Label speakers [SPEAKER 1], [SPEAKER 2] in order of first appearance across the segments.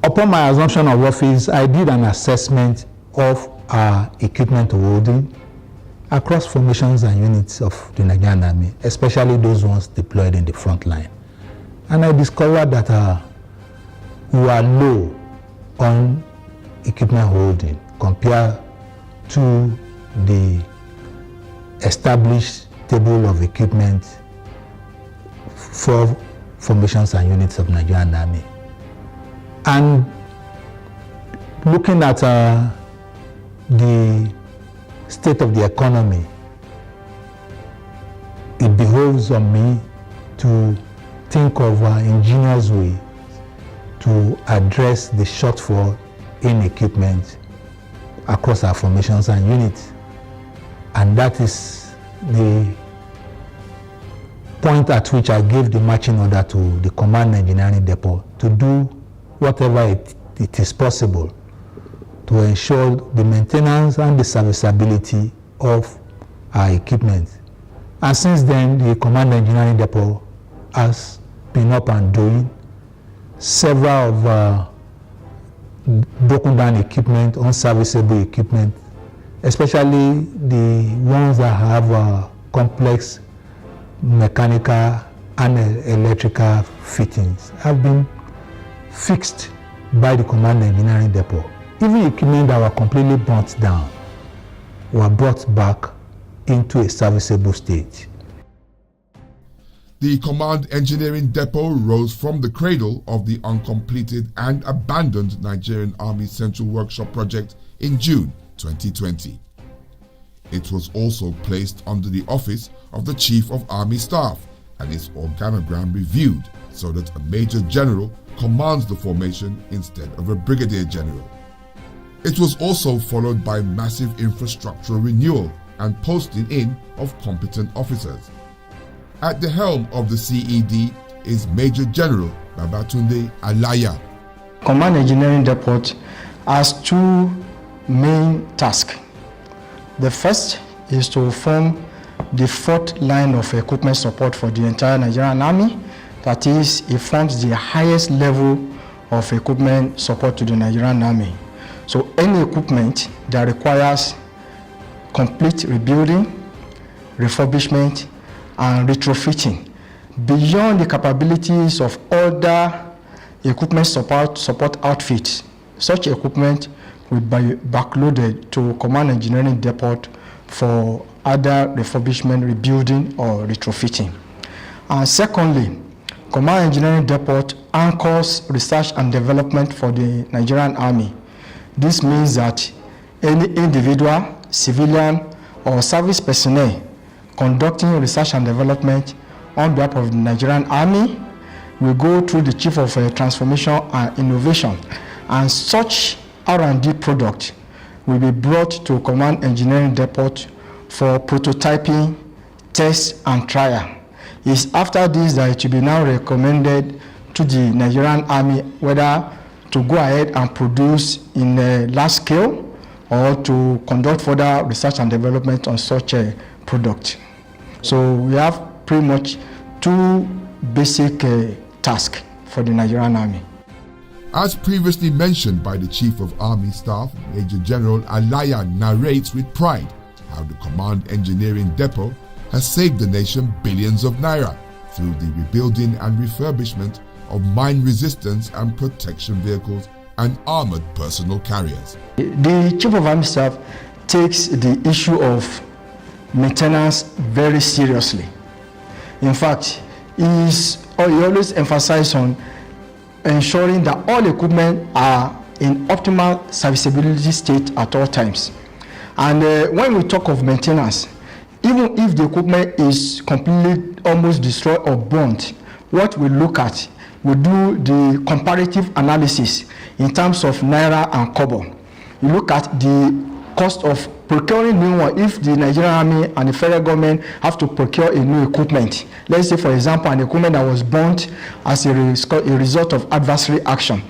[SPEAKER 1] Upon my assumption of office, I did an assessment of our equipment holding across formations and units of the Nigerian Army, especially those ones deployed in the front line. And I discovered that we are low on equipment holding compared to the established table of equipment for formations and units of Nigerian Army. And looking at the state of the economy, it behoves on me to think of ingenious ways to address the shortfall in equipment across our formations and units. And that is the point at which I gave the marching order to the Command Engineering Depot to do whatever it is possible to ensure the maintenance and the serviceability of our equipment. And since then, the Command Engineering Depot has been up and doing. Several of broken down equipment, unserviceable equipment, especially the ones that have complex mechanical and electrical fittings, have been fixed by the Command Engineering Depot. Even equipment that were completely burnt down were brought back into a serviceable state.
[SPEAKER 2] The Command Engineering Depot rose from the cradle of the uncompleted and abandoned Nigerian Army Central Workshop project in June 2020. It was also placed under the office of the Chief of Army Staff and its organogram reviewed so that a Major General commands the formation instead of a Brigadier General. It was also followed by massive infrastructural renewal and posting in of competent officers. At the helm of the CED is Major General Babatunde Alaya.
[SPEAKER 3] Command Engineering Depot has two main tasks. The first is to form the fourth line of equipment support for the entire Nigerian Army. That is, it forms the highest level of equipment support to the Nigerian Army. So any equipment that requires complete rebuilding, refurbishment, and retrofitting beyond the capabilities of other equipment support outfits, such equipment will be backloaded to Command Engineering Depot for either refurbishment, rebuilding, or retrofitting. And secondly, Command Engineering Depot anchors research and development for the Nigerian Army. This means that any individual, civilian, or service personnel conducting research and development on behalf of the Nigerian Army will go through the Chief of Transformation and Innovation, and such R&D product will be brought to Command Engineering Depot for prototyping, test, and trial. It's after this that it will be now recommended to the Nigerian Army whether to go ahead and produce in a large scale or to conduct further research and development on such a product. So we have pretty much two basic tasks for the Nigerian Army.
[SPEAKER 2] As previously mentioned by the Chief of Army Staff, Major General Alaya narrates with pride how the Command Engineering Depot has saved the nation billions of naira through the rebuilding and refurbishment of mine resistance and protection vehicles and armored personal carriers.
[SPEAKER 3] The Chief of Army Staff takes the issue of maintenance very seriously. In fact, he always emphasizes on ensuring that all equipment are in optimal serviceability state at all times. And when we talk of maintenance, even if the equipment is completely almost destroyed or burnt, what we look at, we do the comparative analysis in terms of naira and kobo. You look at the cost of procuring new one. If the Nigerian Army and the federal government have to procure a new equipment, let's say for example an equipment that was burnt as a result of adversary action,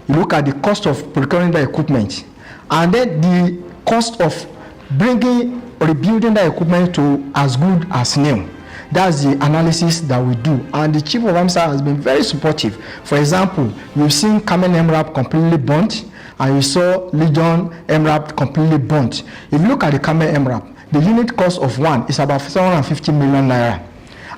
[SPEAKER 3] you look at the cost of procuring the equipment and then the cost of rebuilding the equipment to as good as new. That's the analysis that we do. And the Chief of Army Staff has been very supportive. For example, you've seen Camel MRAP completely burnt, and you saw Legion MRAP completely burnt. If you look at the Camel MRAP, the unit cost of one is about 750 million naira.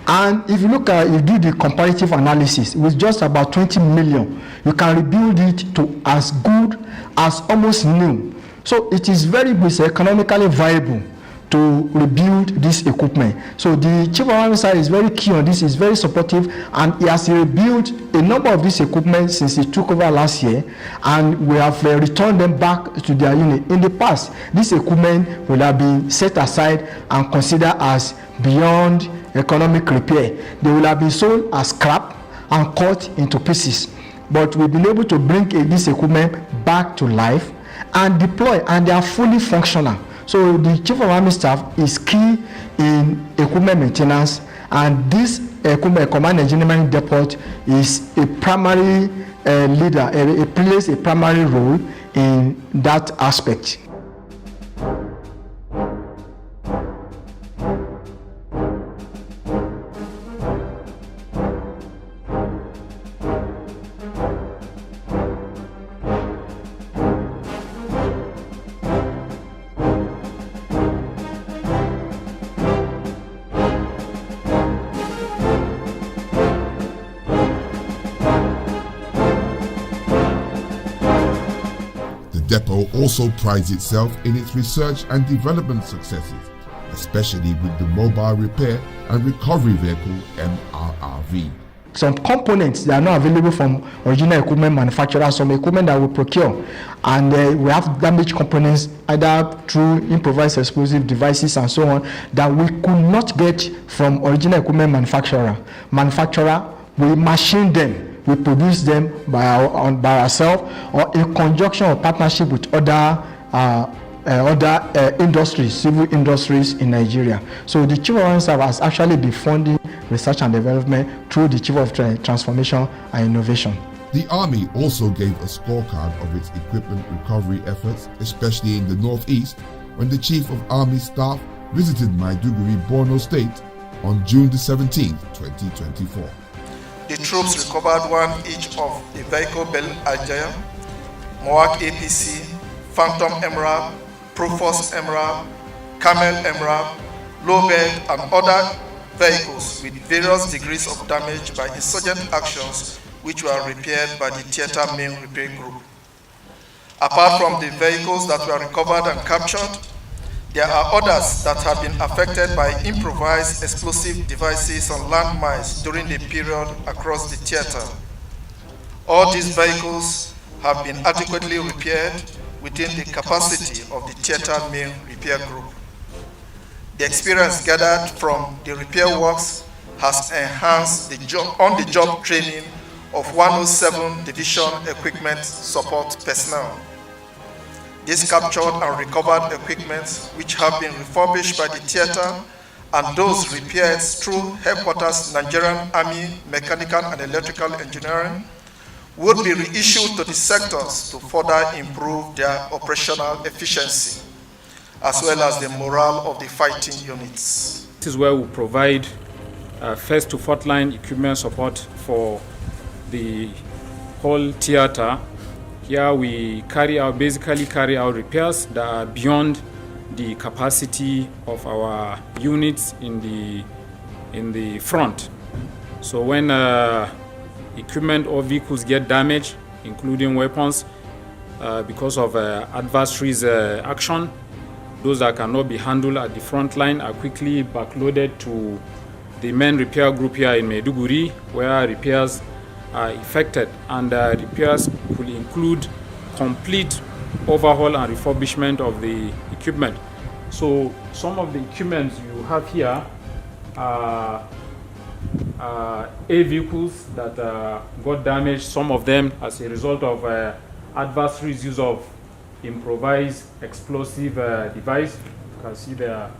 [SPEAKER 3] And if you look at, you do the comparative analysis, with just about 20 million, you can rebuild it to as good as almost new. So it is very good, it's economically viable to rebuild this equipment. So the Chief of Army Staff is very keen on this, is very supportive, and he has rebuilt a number of this equipment since he took over last year, and we have returned them back to their unit. In the past, this equipment will have been set aside and considered as beyond economic repair. They will have been sold as scrap and cut into pieces. But we've been able to bring this equipment back to life and deploy, and they are fully functional. So the Chief of Army Staff is key in equipment maintenance, and this equipment Command Engineering Depot is a primary leader. It plays a primary role in that aspect.
[SPEAKER 2] The depot also prides itself in its research and development successes, especially with the Mobile Repair and Recovery Vehicle (MRRV).
[SPEAKER 3] Some components that are not available from original equipment manufacturers, some equipment that we procure, and we have damaged components either through improvised explosive devices and so on that we could not get from original equipment manufacturer. We machine them. We produce them by ourselves or in conjunction or partnership with other industries, civil industries in Nigeria. So the Chief of Army Staff has actually been funding research and development through the Chief of Transformation and Innovation.
[SPEAKER 2] The Army also gave a scorecard of its equipment recovery efforts, especially in the Northeast, when the Chief of Army Staff visited Maiduguri, Borno State on June 17, 2024.
[SPEAKER 4] The troops recovered one each of the vehicle Bel Aljaya, Mohawk APC, Phantom MRAP, Proforce MRAP, Camel MRAP, Lowbed, and other vehicles with various degrees of damage by insurgent actions which were repaired by the Theater Main Repair Group. Apart from the vehicles that were recovered and captured, there are others that have been affected by improvised explosive devices and landmines during the period across the theater. All these vehicles have been adequately repaired within the capacity of the Theater Main Repair Group. The experience gathered from the repair works has enhanced the on-the-job training of 107 Division Equipment Support personnel. These captured and recovered equipment, which have been refurbished by the theater, and those repaired through Headquarters Nigerian Army Mechanical and Electrical Engineering, would be reissued to the sectors to further improve their operational efficiency, as well as the morale of the fighting units.
[SPEAKER 5] This is where we provide first to fourth line equipment support for the whole theater. Here we basically carry out repairs that are beyond the capacity of our units in the front. So when equipment or vehicles get damaged, including weapons, because of adversaries' action, those that cannot be handled at the front line are quickly backloaded to the main repair group here in Maiduguri, where repairs are effected, and repairs could include complete overhaul and refurbishment of the equipment. So some of the equipment you have here are A vehicles that got damaged, some of them as a result of adversaries' use of improvised explosive device. You can see they are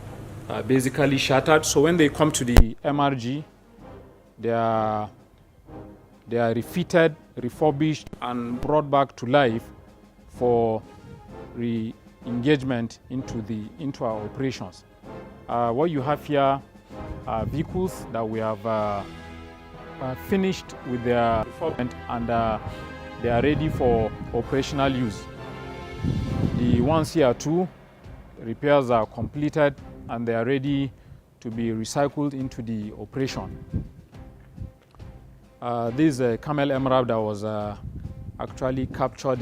[SPEAKER 5] basically shattered. So when they come to the MRG, they are refitted, refurbished, and brought back to life for re-engagement into our operations. What you have here vehicles that we have finished with their refurbishment and they are ready for operational use. The ones here too, repairs are completed and they are ready to be recycled into the operation. This is a Camel MRAP that was actually captured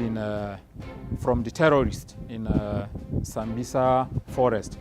[SPEAKER 5] from the terrorists in Sambisa forest.